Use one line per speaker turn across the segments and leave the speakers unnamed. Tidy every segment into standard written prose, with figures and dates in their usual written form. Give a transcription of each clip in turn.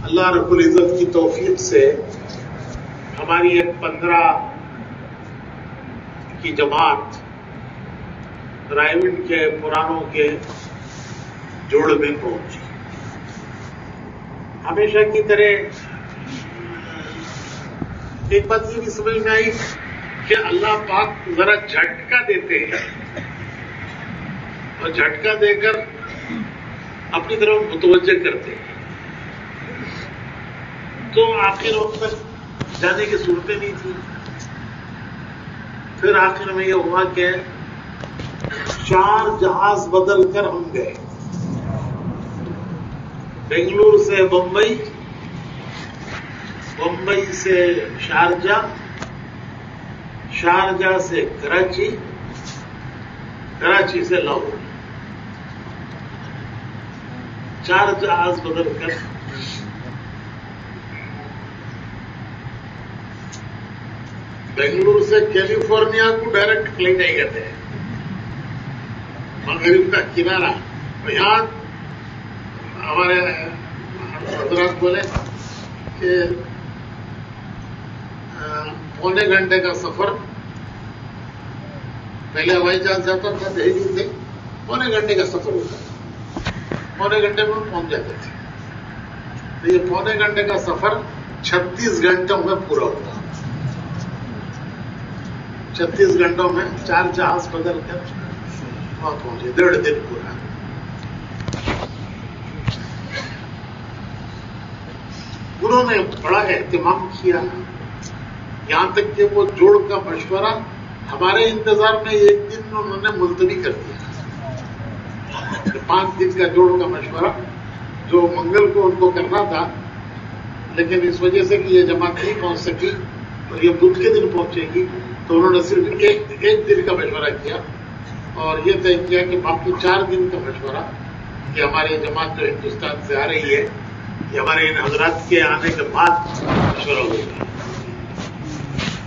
اللہ رب العزت کی توفیق سے ہماری ایک 15 کی جماعت رائے کے پرانوں کے جوڑ میں پہنچی. ہمیشہ کی طرح ایک بات یہ بھی سمجھ میں آئی کہ اللہ پاک ذرا جھٹکا دیتے ہیں اور جھٹکا دے کر اپنی طرف متوجہ کرتے ہیں. تو آخر وقت تک جانے کی صورتیں نہیں تھی. پھر آخر میں یہ ہوا کہ 4 جہاز بدل کر ہم گئے. بنگلور سے بمبئی، بمبئی سے شارجہ، شارجہ سے کراچی، کراچی سے لاہور. 4 جہاز بدل کر بنگلور سے کیلیفورنیا کو ڈائریکٹ لے جائے گئے تھے، مغرب کا کنارہ. یہاں ہمارے حضرات بولے کہ 1.25 گھنٹے کا سفر، پہلے ہوائی جہاز جاتا تھا دہلی سے، 1.25 گھنٹے کا سفر ہوتا، 1.25 گھنٹے میں پہنچ جاتے تھے. تو یہ 1.25 گھنٹے کا سفر 36 گھنٹوں میں پورا ہوتا. 36 گھنٹوں میں 4 جہاز بدل کر وہاں پہنچے، 1.5 دن پورا. انہوں نے بڑا اہتمام کیا، یہاں تک کہ وہ جوڑ کا مشورہ ہمارے انتظار میں 1 دن انہوں نے ملتوی کر دیا. 5 دن کا جوڑ کا مشورہ جو منگل کو ان کو کرنا تھا، لیکن اس وجہ سے کہ یہ جماعت نہیں پہنچ سکی اور یہ بدھ کے دن پہنچے گی، تو انہوں نے صرف ایک دن کا مشورہ کیا اور یہ طے کیا کہ باقی 4 دن کا مشورہ کہ ہماری جماعت جو ہندوستان سے آ رہی ہے یہ ہمارے ان حضرات کے آنے کے بعد مشورہ ہوگا.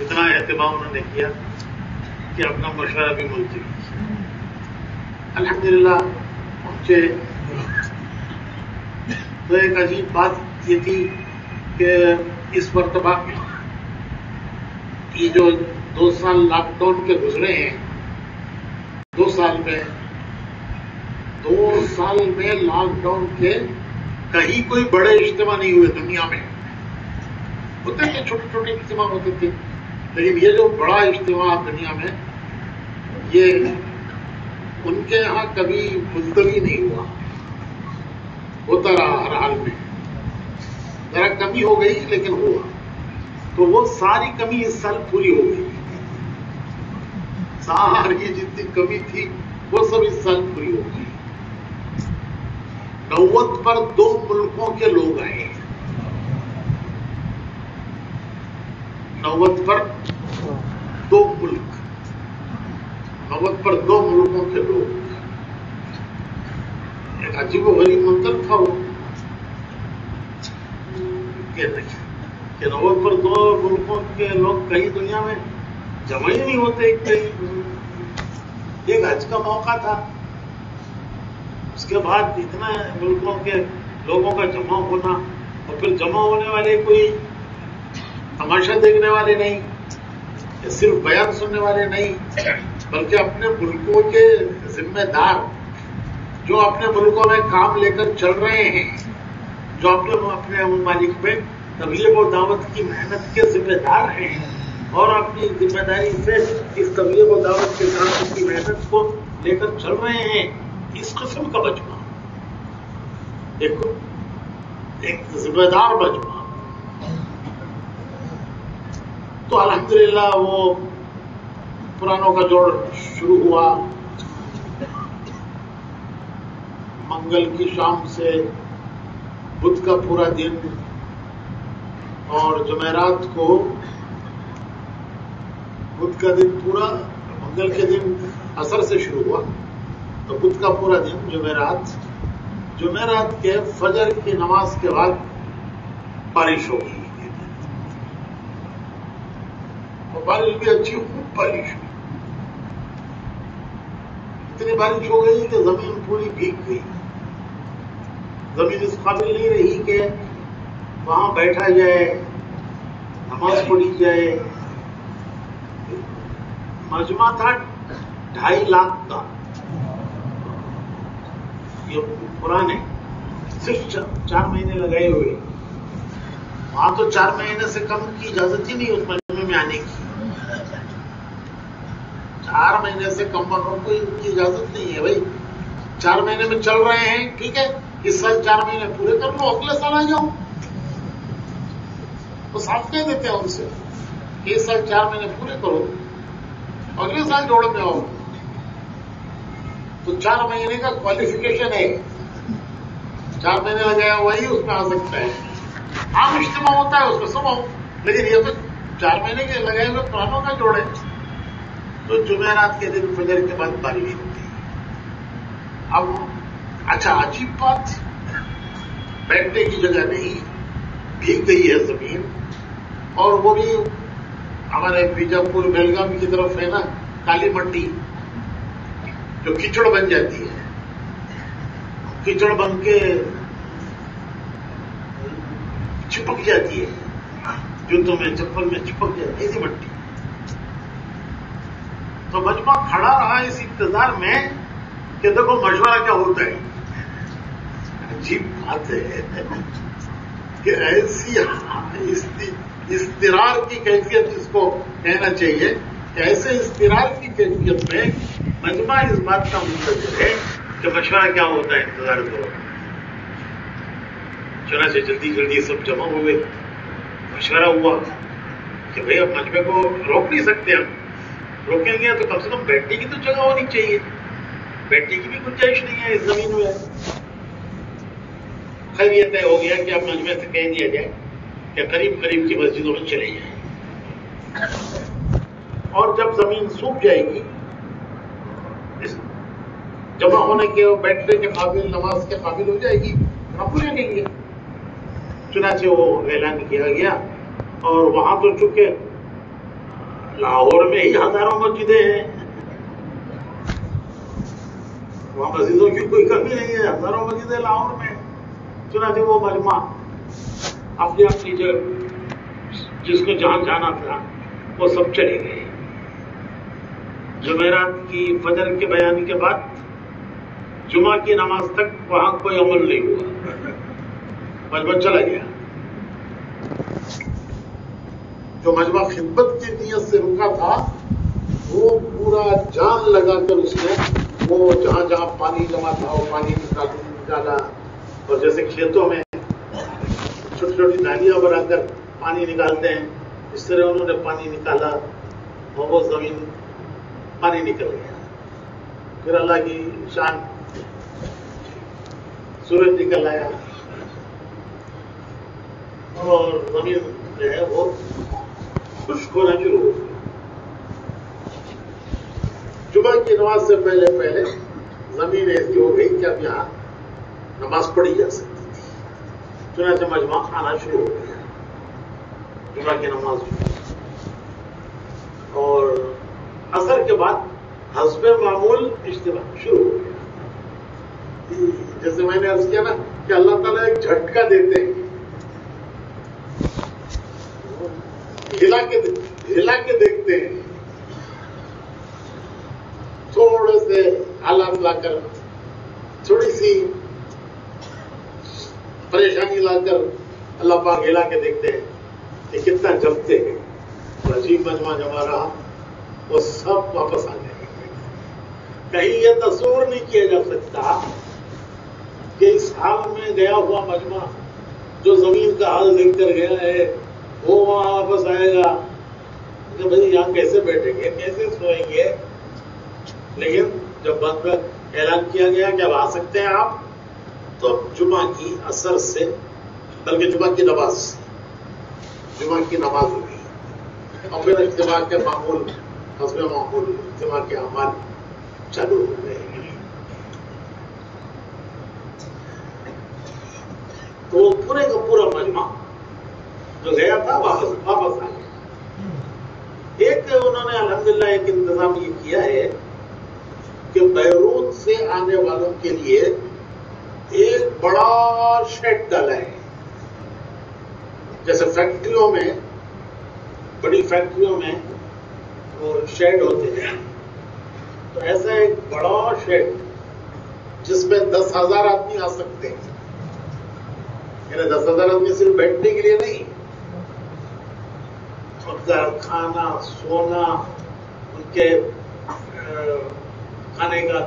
اتنا اہتمام انہوں نے کیا کہ اپنا مشورہ بھی ملتوی کیا. الحمدللہ پہنچے. تو ایک عجیب بات یہ تھی کہ اس مرتبہ یہ جو 2 سال لاک ڈاؤن کے گزرے ہیں، 2 سال میں لاک ڈاؤن کے کہیں کوئی بڑے اجتماع نہیں ہوئے دنیا میں. ہوتے تھے چھوٹے چھوٹے اجتماع ہوتے تھے، لیکن یہ جو بڑا اجتماع دنیا میں یہ ان کے یہاں کبھی ملتوی نہیں ہوا، ہوتا رہا ہر حال میں. ذرا کمی ہو گئی لیکن ہوا. تو وہ ساری کمی اس سال پوری ہو گئی. ساری جتنی کمی تھی وہ سب اس سال پوری ہو گئی. 90 پر 2 ملکوں کے لوگ آئے. 90 پر 2 ملک، 90 پر 2 ملکوں کے لوگ. ایک عجیب و غریب منظر تھا وہ کہ 90 پر 2 ملکوں کے لوگ کہیں دنیا میں جمع ہی نہیں ہوتے. ایک حج کا موقع تھا، اس کے بعد اتنا ملکوں کے لوگوں کا جمع ہونا، اور پھر جمع ہونے والے کوئی تماشا دیکھنے والے نہیں، صرف بیان سننے والے نہیں، بلکہ اپنے ملکوں کے ذمہ دار جو اپنے ملکوں میں کام لے کر چل رہے ہیں، جو اپنے ممالک میں تبلیغ و دعوت کی محنت کے ذمہ دار ہیں اور اپنی ذمہ داری سے اس تبلیغ و دعوت کے کام کی محنت کو لے کر چل رہے ہیں. اس قسم کا مجمع، ایک ذمہ دار مجمع. تو الحمدللہ وہ پرانوں کا جوڑ شروع ہوا. منگل کی شام سے بدھ کا پورا دن اور جمعرات کو، بدھ کا دن پورا، منگل کے دن عصر سے شروع ہوا تو بدھ کا پورا دن، جمعرات کے فجر کی نماز کے بعد بارش ہو گئی. اور بارش بھی اچھی، خوب بارش ہوئی. اتنی بارش ہو گئی کہ زمین پوری بھیگ گئی. زمین اس قابل نہیں رہی کہ وہاں بیٹھا جائے، نماز پڑھی جائے. مجمع تھا 2.5 لاکھ کا، یہ پرانے صرف 4 مہینے لگائے ہوئے. وہاں تو 4 مہینے سے کم کی اجازت ہی نہیں اس مجمع میں آنے کی. 4 مہینے سے کم والوں کو ان کی اجازت نہیں ہے. بھائی 4 مہینے میں چل رہے ہیں، ٹھیک ہے، اس سال 4 مہینے پورے کر لو، اگلے سال آ جاؤ. تو صاف کہہ دیتے ہیں ان سے کہ اس سال 4 مہینے پورے کرو، اگلے سال جوڑ میں آؤ. تو 4 مہینے کا کوالیفیکیشن ہے. 4 مہینے لگایا وہی اس میں آ سکتا ہے. عام اجتماع ہوتا ہے اس میں سب آؤ، لیکن یہ تو 4 مہینے کے لگائے ہوئے پرانوں کا جوڑ ہے. تو جمعرات کے دن فجر کے بعد بارش ہوتی ہے. اب اچھا عجیب بات، بیٹھنے کی جگہ نہیں، بھیگ گئی ہے زمین. اور وہ بھی ہمارے بیجاپور بیلگام کی طرف ہے نا کالی مٹی، جو کیچڑ بن جاتی ہے، کیچڑ بن کے چپک جاتی ہے، جوتوں میں چپل میں چپک جاتی ہے ایسی مٹی. تو مجمع کھڑا رہا اس انتظار میں کہ دیکھو مشورہ کیا ہوتا ہے. عجیب بات ہے کہ ایسی اضطرار کی کیفیت اس کو کہنا چاہیے کہ ایسے اضطرار کی کیفیت میں مجمع اس بات کا منتظر ہے کہ مشورہ کیا ہوتا ہے، انتظار کرو. چنانچہ جلدی جلدی سب جمع ہوئے، مشورہ ہوا کہ بھئی اب مجمع کو روک نہیں سکتے، ہم روکیں گے تو کم سے کم بیٹھنے کی تو جگہ ہونی چاہیے. بیٹھنے کی بھی گنجائش نہیں ہے اس زمین میں. خیر یہ طے ہو گیا کہ اب مجمع سے کہہ دیا جائے کہ قریب قریب کی مسجدوں میں چلے جائیں، اور جب زمین سوکھ جائے گی، جمع ہونے کے بیٹھنے کے قابل، نماز کے قابل ہو جائے گی، ہم لے لیں گے. چنانچہ وہ اعلان کیا گیا. اور وہاں تو چونکہ لاہور میں ہی ہزاروں مسجدیں ہیں، وہاں مسجدوں کی کوئی کمی نہیں ہے، ہزاروں مسجدیں لاہور میں. چنانچہ وہ مجمع اپنی اپنی جگہ جس کو جہاں جانا تھا وہ سب چلے گئے. جمعرات کی فجر کے بیان کے بعد جمعہ کی نماز تک وہاں کوئی عمل نہیں ہوا، مجمع چلا گیا. جو مجمع خدمت کی نیت سے رکا تھا وہ پورا جان لگا کر اس نے وہ جہاں جہاں پانی جمع تھا وہ پانی نکالا. اور جیسے کھیتوں میں چھوٹی چھوٹی نالیاں بنا کر پانی نکالتے ہیں، اس طرح انہوں نے پانی نکالا اور وہ زمین پانی نکل گیا. پھر اللہ کی شان، سورج نکل آیا اور زمین جو ہے وہ خشک ہونا شروع ہو گئی. جمعہ کی نماز سے پہلے پہلے زمین ایسی ہو گئی کہ اب یہاں نماز پڑھی جا سکتی تھی. چنانچہ مجمع آنا شروع ہو گیا، جمعہ کی نماز ہوئی. اور عصر کے بعد حسب معمول اجتماع شروع ہو گیا. جیسے میں نے عرض کیا نا کہ اللہ تعالیٰ ایک جھٹکا دیتے ہیں، ہلا کے دیکھتے ہیں. تھوڑے سے حالات لا کر، تھوڑی سی پریشانی لا کر اللہ پاک ہلا کے دیکھتے ہیں کہ کتنا جمتے ہیں. عجیب مجمع جمع رہا، وہ سب واپس آ جائیں گے. کہیں یہ تصور نہیں کیا جا سکتا کہ اس حال میں گیا ہوا مجمع جو زمین کا حال دیکھ کر گیا ہے وہ وہاں واپس آئے گا کہ بھائی یہاں کیسے بیٹھیں گے، کیسے سوئیں گے. لیکن جب بعد میں اعلان کیا گیا کہ اب آ سکتے ہیں آپ، تو جمعہ کی اثر سے، بلکہ جمعہ کی نماز ہوئی اور پھر اجتماع کے معمول، حسب معمول اجتماع کے اعمال چالو ہو گئے. تو وہ پورے کا پورا مجمع جو گیا تھا واپس آ گیا. ایک انہوں نے الحمدللہ ایک انتظام یہ کیا ہے کہ بیرون سے آنے والوں کے لیے ایک بڑا شیڈ ڈالا ہے. جیسے فیکٹریوں میں، بڑی فیکٹریوں میں وہ شیڈ ہوتے ہیں، تو ایسا ایک بڑا شیڈ جس میں 10,000 آدمی آ سکتے ہیں، یعنی 10,000 آدمی صرف بیٹھنے کے لیے نہیں، ان کا کھانا سونا، ان کے کھانے کا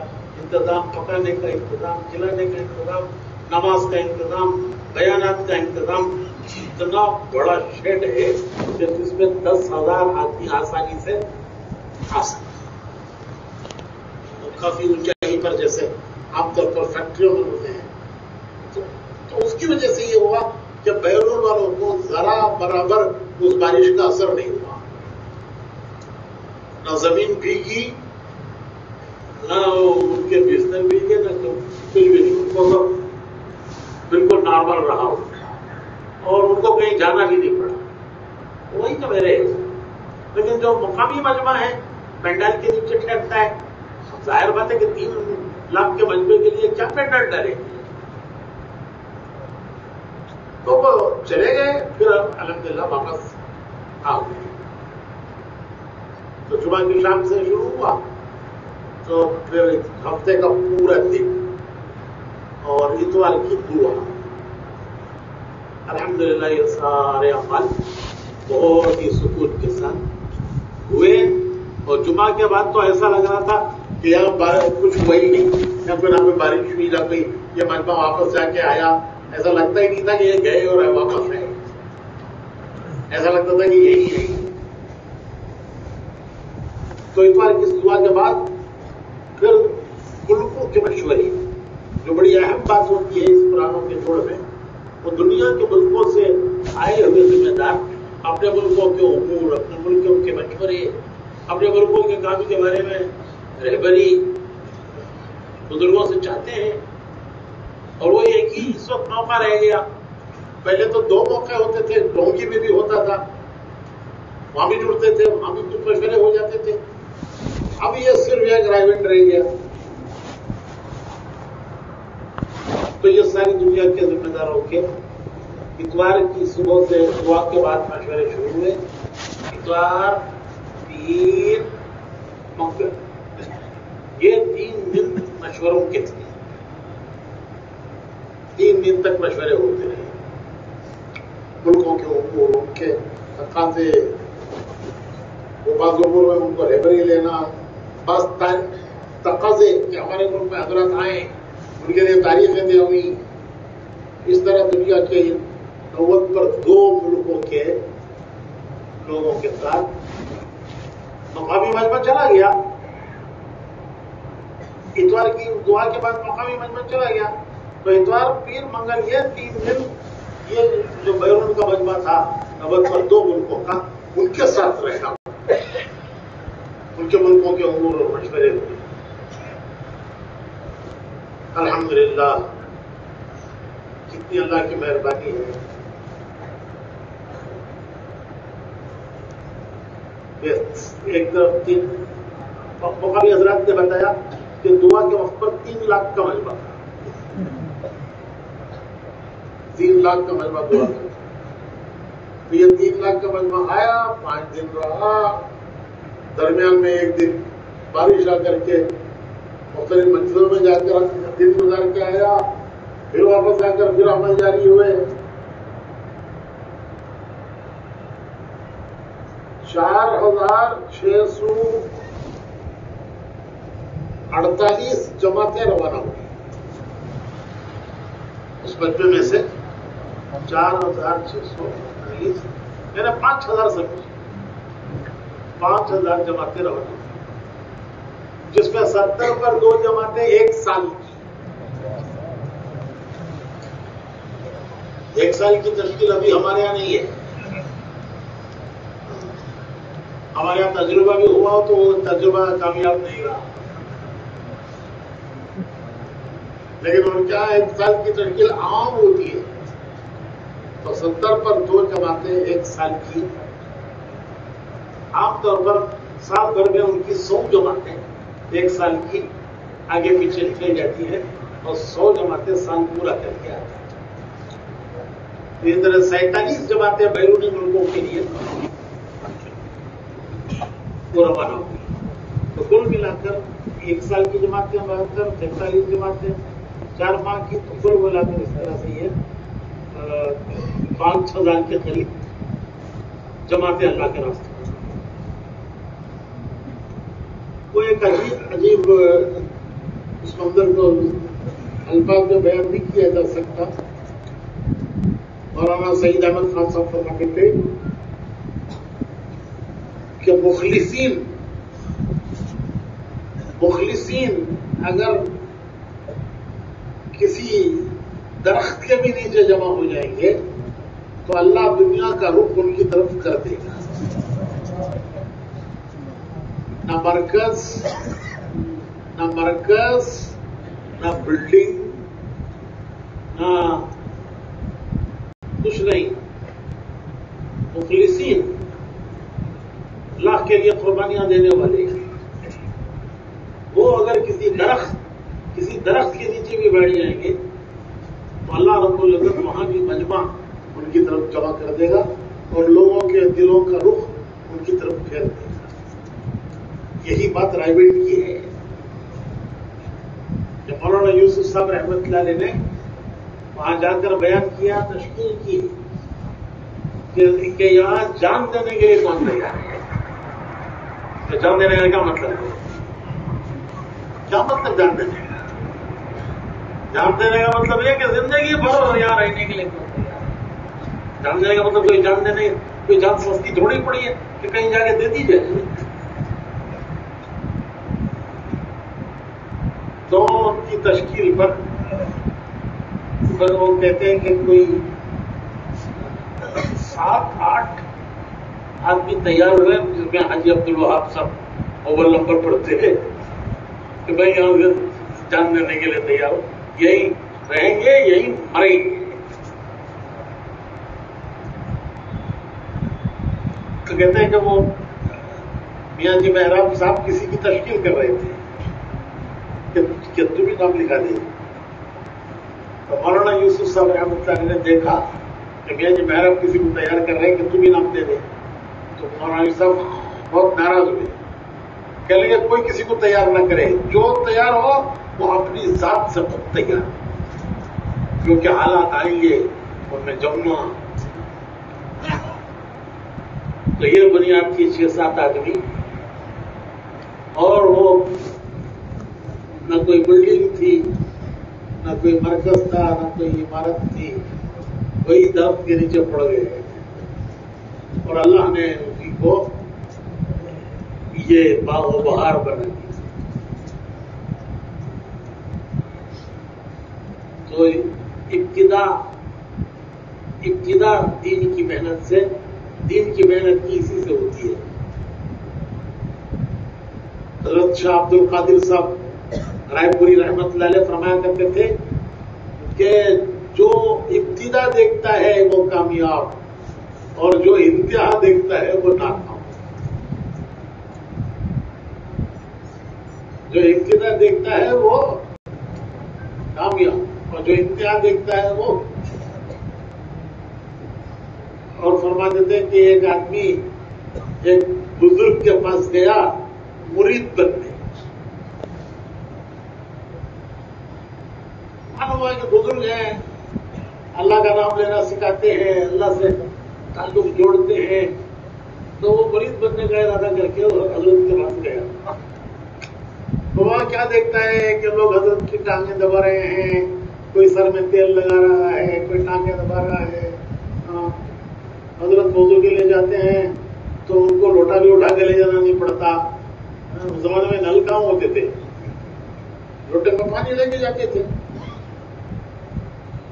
انتظام، پکانے کا انتظام، کھلانے کا انتظام، نماز کا انتظام، بیانات کا انتظام، اتنا بڑا شیڈ ہے کہ جس میں 10,000 آدمی آسانی سے آ سکتے ہیں، اور کافی اونچائی پر جیسے عام طور پر فیکٹریوں میں ہوتے ہیں. تو اس کی وجہ سے یہ ہوا کہ بیرون والوں کو ذرا برابر اس بارش کا اثر نہیں ہوا، نہ زمین بھیگی، نہ ان کے بستر بھیگے، نہ کچھ بھی نہیں، ان کو بالکل نارمل رہا، اور ان کو کہیں جانا بھی نہیں پڑا. وہی تو میرے. لیکن جو مقامی مجمع ہے پینڈال کے نیچے ٹھہرتا ہے، ظاہر بات ہے کہ 3 لاکھ کے مجمع کے لیے کیا پینڈال ڈالے، تو وہ چلے گئے. پھر الحمدللہ واپس آ گئے. تو جمعہ کی شام سے شروع ہوا، تو پھر ہفتے کا پورا دن اور اتوار کی دعا، الحمدللہ یہ سارے اعمال بہت ہی سکون کے ساتھ ہوئے. اور جمعہ کے بعد تو ایسا لگ رہا تھا کہ یہاں کچھ ہوا ہی نہیں، نہ کوئی بارش ہوئی، نہ کوئی یہ مجمع واپس جا کے آیا. ایسا لگتا ہی نہیں تھا کہ یہ گئے اور واپس آئے، ایسا لگتا تھا کہ یہی ہے. تو اتوار کی دعا کے بعد پھر ملکوں کے مشورے، جو بڑی اہم بات ہوتی ہے اس قرآنوں کے جوڑ میں، وہ دنیا کے ملکوں سے آئے ہوئے ذمہ دار اپنے ملکوں کے امور، اپنے ملکوں کے مشورے، اپنے ملکوں کے کام کے بارے میں رہبری بزرگوں سے چاہتے ہیں. اور وہ ایک ہی اس وقت موقع رہ گیا. پہلے تو 2 موقع ہوتے تھے، ڈونگی میں بھی ہوتا تھا، وہاں بھی جڑتے تھے، وہاں بھی کچھ مشورے ہو جاتے تھے. اب یہ صرف ایک ایونٹ رہ گیا. تو یہ ساری دنیا کے ذمہ داروں کے اتوار کی صبح سے دعا کے بعد مشورے شروع ہوئے. اتوار، پیر، منگل، یہ 3 دن مشوروں کے تھے. 3 دن تک مشورے ہوتے رہے، ملکوں کے امور، ان کے تقاضے، وہ بعض امور میں ان کو رہبری لینا، بعض تقاضے کہ ہمارے ملک میں حضرات آئیں، ان کے لیے تاریخیں دے ہوئی. اس طرح دنیا کے 90 پر 2 ملکوں کے لوگوں کے ساتھ مقامی مجمع چلا گیا. اتوار کی دعا کے بعد مقامی مجمع چلا گیا. تو اتوار، پیر، منگل، یہ 3 دن یہ جو بیرون کا مجمع تھا 90 پر 2 ملکوں کا، ان کے ساتھ رہنا، ان کے ملکوں کے امور اور مشورے ہوئے. الحمدللہ کتنی اللہ کی مہربانی ہے. ایک طرف 3 مقامی حضرات نے بتایا کہ دعا کے وقت پر 3 لاکھ کا مجمع تھا. 3 لاکھ کا مجمع دعا تھا. تو یہ 3 لاکھ کا مجمع آیا، 5 دن رہا، درمیان میں 1 دن بارش آ کر کے مختلف منزلوں میں جا کر دن گزار کے آیا، پھر واپس آ کر پھر عمل جاری ہوئے. 4,648 جماعتیں روانہ ہوئی. اس مجمع میں سے 4,648 یعنی 5,000 سے 5,000 جماعتیں روانہ ہوئی، جس میں 70 پر 2 جماعتیں 1 سال کی. 1 سال کی تشکیل ابھی ہمارے یہاں نہیں ہے. ہمارے یہاں تجربہ بھی ہوا ہو تو وہ تجربہ کامیاب نہیں رہا، لیکن ان کا 1 سال کی تشکیل عام ہوتی ہے. تو 70 پر 2 جماعتیں 1 سال کی. عام طور پر سال بھر میں ان کی 100 جماعتیں 1 سال کی آگے پیچھے نکل جاتی ہیں، اور 100 جماعتیں سال پورا کر کے آتی ہیں. تو یہ طرح 47 جماعتیں بیرونی ملکوں کے لیے وہ روانہ ہوئی. تو کل ملا کر 1 سال کی جماعتیں 72، 43 جماعتیں 4 ماہ کی، تو کل ملا کر اس طرح سے یہ 5,000 کے قریب جماعتیں اللہ کے راستے میں. وہ ایک عجیب اس منظر کو الفاظ میں بیان نہیں کیا جا سکتا. مولانا سعید احمد خان صاحب فرماتے تھے کہ مخلصین اگر کسی درخت کے بھی نیچے جمع ہو جائیں گے تو اللہ دنیا کا رخ ان کی طرف کر دے گا. نہ مرکز نہ بلڈنگ نہ کچھ نہیں. مخلصین اللہ کے لیے قربانیاں دینے والے وہ اگر کسی درخت کے نیچے بھی بیٹھ جائیں گے تو اللہ رب العزت وہاں کی مجمع ان کی طرف جمع کر دے گا اور لوگوں کے دلوں کا رخ ان کی طرف پھیر دے گا. یہی بات رائے بریلی کی ہے. جب مولانا یوسف صاحب رحمت اللہ علیہ نے وہاں جا کر بیان کیا، تشکیل کی کہ یہاں جان دینے کے لیے کون تیار ہے. تو جان دینے کا کیا مطلب ہے؟ کیا مطلب جان دینے کا؟ جان دینے کا مطلب یہ کہ زندگی بھر یہاں رہنے کے لیے کون تیار ہے. جان دینے کا مطلب کوئی جان سستی تھوڑی پڑی ہے کہ کہیں جا کے دے دی جائے. تو ان کی تشکیل پر وہ کہتے ہیں کہ کوئی 7-8 آدمی تیار ہوئے جس میں حاجی عبدالوہاب صاحب اول نمبر پڑھتے ہیں کہ بھائی یہاں سے جان دینے کے لیے تیار ہو، یہی رہیں گے یہی مریں گے. تو کہتے ہیں کہ وہ میاں جی محراب صاحب کسی کی تشکیل کر رہے تھے کہ تم بھی نام لکھا دے. تو مولانا یوسف صاحب رحمۃ اللہ نے دیکھا کہ میاں جی محراب کسی کو تیار کر رہے ہیں کہ تم بھی نام دے دے. تو مولانا یوسف صاحب بہت ناراض ہوئے، کہہ لیں گے کوئی کسی کو تیار نہ کرے، جو تیار ہو وہ اپنی ذات سے خود تیار، کیونکہ حالات آئیں گے ان میں جمنا. تو یہ بنیاد تھی 6-7 آدمی، اور وہ نہ کوئی بلڈنگ تھی نہ کوئی مرکز تھا نہ کوئی عمارت تھی. وہی درخت کے نیچے پڑ گئے اور اللہ نے اسی کو یہ باغ و بہار بنا دی. تو ابتدا دین کی محنت کی اسی سے ہوتی ہے. حضرت شاہ عبد القادر صاحب رائے پوری رحمت اللہ علیہ فرمایا کرتے تھے کہ جو ابتدا دیکھتا ہے وہ کامیاب اور جو انتہا دیکھتا ہے وہ ناکام. جو ابتدا دیکھتا ہے وہ کامیاب اور جو انتہا دیکھتا ہے وہ. اور فرما دیتے ہیں کہ ایک آدمی ایک بزرگ کے پاس گیا مرید بننے. معلوم ہوا کہ بزرگ ہیں، اللہ کا نام لینا سکھاتے ہیں، اللہ سے تعلق جوڑتے ہیں. تو وہ مرید بننے کا ارادہ کر کے حضرت کے پاس گیا. تو وہاں کیا دیکھتا ہے کہ لوگ حضرت کی ٹانگیں دبا رہے ہیں، کوئی سر میں تیل لگا رہا ہے، کوئی ٹانگیں دبا رہا ہے. حضرت وضو کے لیے جاتے ہیں تو ان کو لوٹا بھی اٹھا کے لے جانا نہیں پڑتا. اس زمانے میں نل کہاں ہوتے تھے، لوٹے میں پانی لے کے جاتے تھے.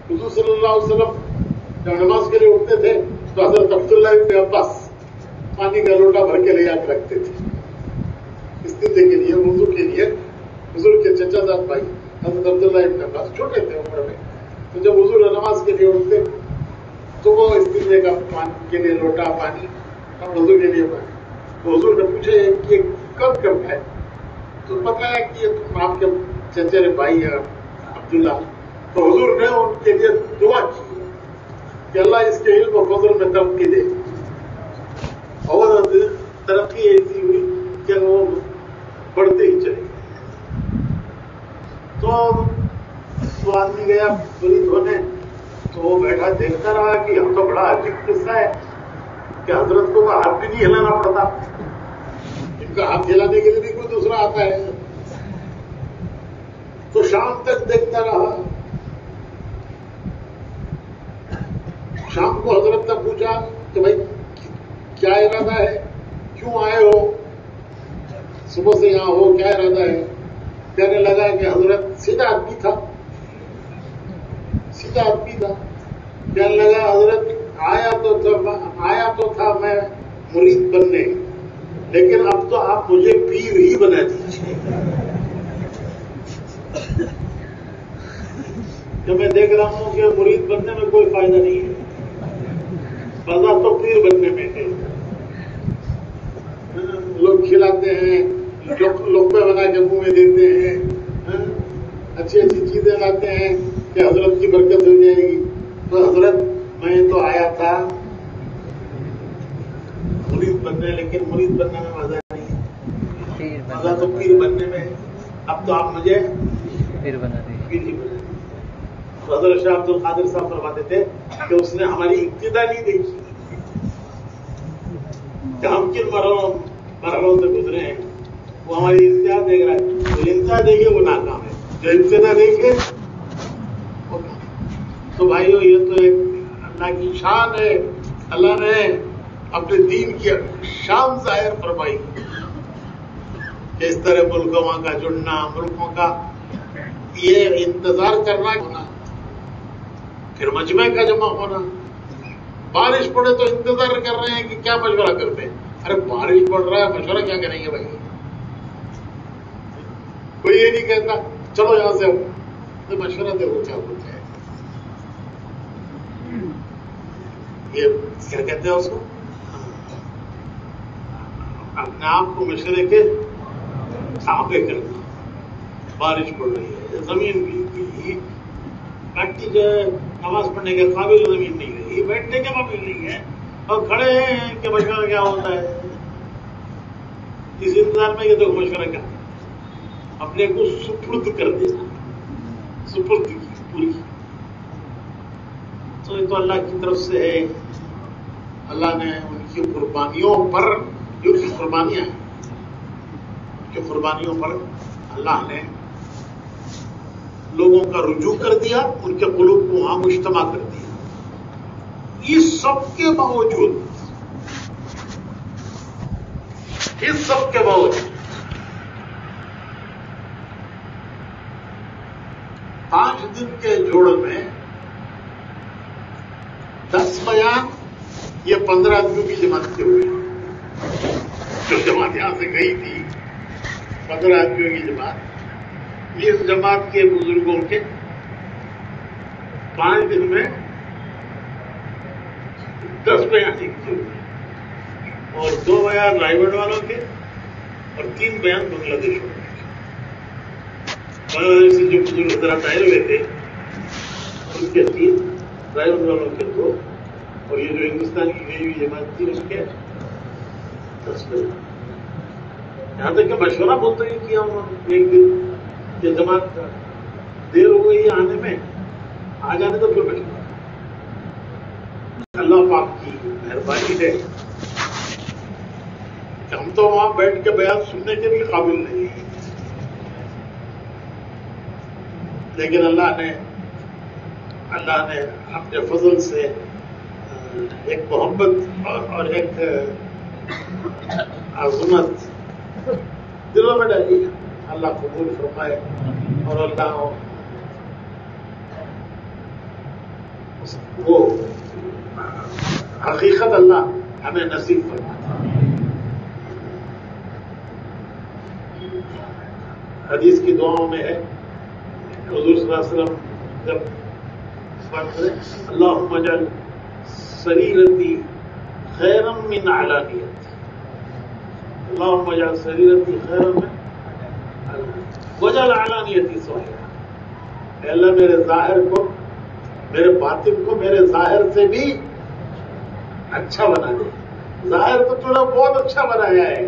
حضور صلی اللہ علیہ وسلم جب نماز کے لیے اٹھتے تھے تو حضرت عبداللہ ابن عباس پانی کا لوٹا بھر کے لے جا کے رکھتے تھے استنجے کے لیے، وضو کے لیے. حضور کے چچا زاد بھائی حضرت عبداللہ ابن عباس چھوٹے تھے عمر میں، تو جب حضور نماز کے لیے اٹھتے تو وہ استنجے کا پانی کے لیے لوٹا پانی اور وضو کے لیے پانی. تو حضور نے پوچھے کہ کب کرنا ہے، تو بتایا کہ یہ تم آپ کے چچرے بھائی ہیں عبداللہ. تو حضور نے ان کے لیے دعا کی کہ اللہ اس کے علم و فضل میں ترقی دے، اور ترقی ایسی ہوئی کہ وہ بڑھتے ہی چلے گئے۔ تو آدمی گیا مرید ہونے، تو وہ بیٹھا دیکھتا رہا کہ ہم تو بڑا عجیب قصہ ہے کہ حضرت کو ہاتھ بھی نہیں ہلانا پڑتا، ان کا ہاتھ ہلانے کے لیے بھی کوئی دوسرا آتا ہے۔ تو شام تک دیکھتا رہا، شام کو حضرت نے پوچھا کہ بھائی کیا ارادہ ہے، کیوں آئے ہو، صبح سے یہاں ہو، کیا ارادہ ہے؟ کہنے لگا کہ حضرت سیدھا آدمی تھا، کہنے لگا حضرت آیا تو تھا میں مرید بننے، لیکن اب تو آپ مجھے پیر ہی بنا دیجیے، کہ میں دیکھ رہا ہوں کہ مرید بننے میں کوئی فائدہ نہیں ہے، فائدہ تو پیر بننے میں ہے۔ لوگ کھلاتے ہیں، لقمے بنا کے منہ میں دیتے ہیں، اچھی چیزیں لاتے ہیں کہ حضرت کی برکت ہو جائے گی۔ تو حضرت میں تو آیا تھا مرید بننے، لیکن مرید بننے میں مزہ نہیں ہے، مزہ تو پیر بننے میں ہے، اب تو آپ مجھے پیر بنا دیجیے۔ حضرت شاہ عبد القادر صاحب فرماتے تھے کہ اس نے ہماری ابتدا نہیں دیکھی کہ ہم کن مرحلوں سے گزرے ہیں، وہ ہماری انتہا دیکھ رہا ہے، جو انتہا دیکھے وہ ناکام ہے، جو ابتدا دیکھے وہ کام۔ تو بھائیو یہ تو ایک اللہ کی شان ہے، اللہ نے اپنے دین کی شان ظاہر فرمائی کہ اس طرح ملکوں کا جڑنا، ملکوں کا یہ انتظار کرنا ہونا، پھر مجمع کا جمع ہونا، بارش پڑے تو انتظار کر رہے ہیں کہ کیا مشورہ کرتے ہیں، ارے بارش پڑ رہا ہے مشورہ کیا کریں گے بھائی؟ کوئی یہ نہیں کہتا چلو یہاں سے تو مشورہ دیکھو کیا ہوتا ہے، یہ کیا کہتے ہیں اس کو، اپنے آپ کو مشورے کے تابع کرنا۔ بارش پڑ رہی ہے، زمین بھی بیٹھتی جو ہے نماز پڑھنے کے قابل زمین نہیں رہی، بیٹھنے کے قابل نہیں ہے، اور کھڑے ہیں کہ مشورہ کیا ہوتا ہے، اس انتظار میں کہ دیکھو مشورہ کیا اپنے کو سپرد کر دینا، سپرد کی پوری۔ تو یہ تو اللہ کی طرف سے ہے، اللہ نے ان کی قربانیوں پر، جو کی قربانیاں ہیں ان کی قربانیوں پر اللہ نے لوگوں کا رجوع کر دیا، ان کے قلوب کو وہاں مجتمع کر دیا۔ اس سب کے باوجود 5 دن کے جوڑ میں 10 بیان یہ 15 آدمیوں کی جماعت کے ہوئے، جو جماعت یہاں سے گئی تھی 15 آدمیوں کی جماعت، اس جماعت کے بزرگوں کے 5 دن میں 10 بیان لکھے ہوئے، اور 2 بیان رائے گڑھ والوں کے اور 3 بیان بنگلہ دیش والوں کے۔ بنگلہ دیش سے جو بزرگ حضرات آئے ہوئے تھے ان کے 3، رائے گڑھ والوں کے 2، اور یہ جو ہندوستان کی گئی ہوئی جماعت تھی اس کے 10 بیان۔ یہاں تک کہ مشورہ بہت ہی کیا انہوں نے، ایک دن یہ جماعت دیر ہو گئی آنے میں، آ جانے تو پھر مشورہ۔ اللہ پاک کی مہربانی ہے کہ ہم تو وہاں بیٹھ کے بیان سننے کے بھی قابل نہیں ہیں، لیکن اللہ نے اپنے فضل سے ایک محبت اور ایک عظمت دلوں میں ڈالی ہے۔ اللہ قبول فرمائے، اور اللہ وہ حقیقت اللہ ہمیں نصیب فرمائے۔ حدیث کی دعاؤں میں ہے، حضور صلی اللہ علیہ وسلم جب بات کریں اللہم اجعل سریرتی خیرا من علانیتی، اللہم اجعل سریرتی خیرا من وجعل علانیتی صالحا، اے اللہ میرے ظاہر کو میرے باطن کو میرے ظاہر سے بھی اچھا بنا دے. ظاہر تو تو نے بہت اچھا بنایا ہے,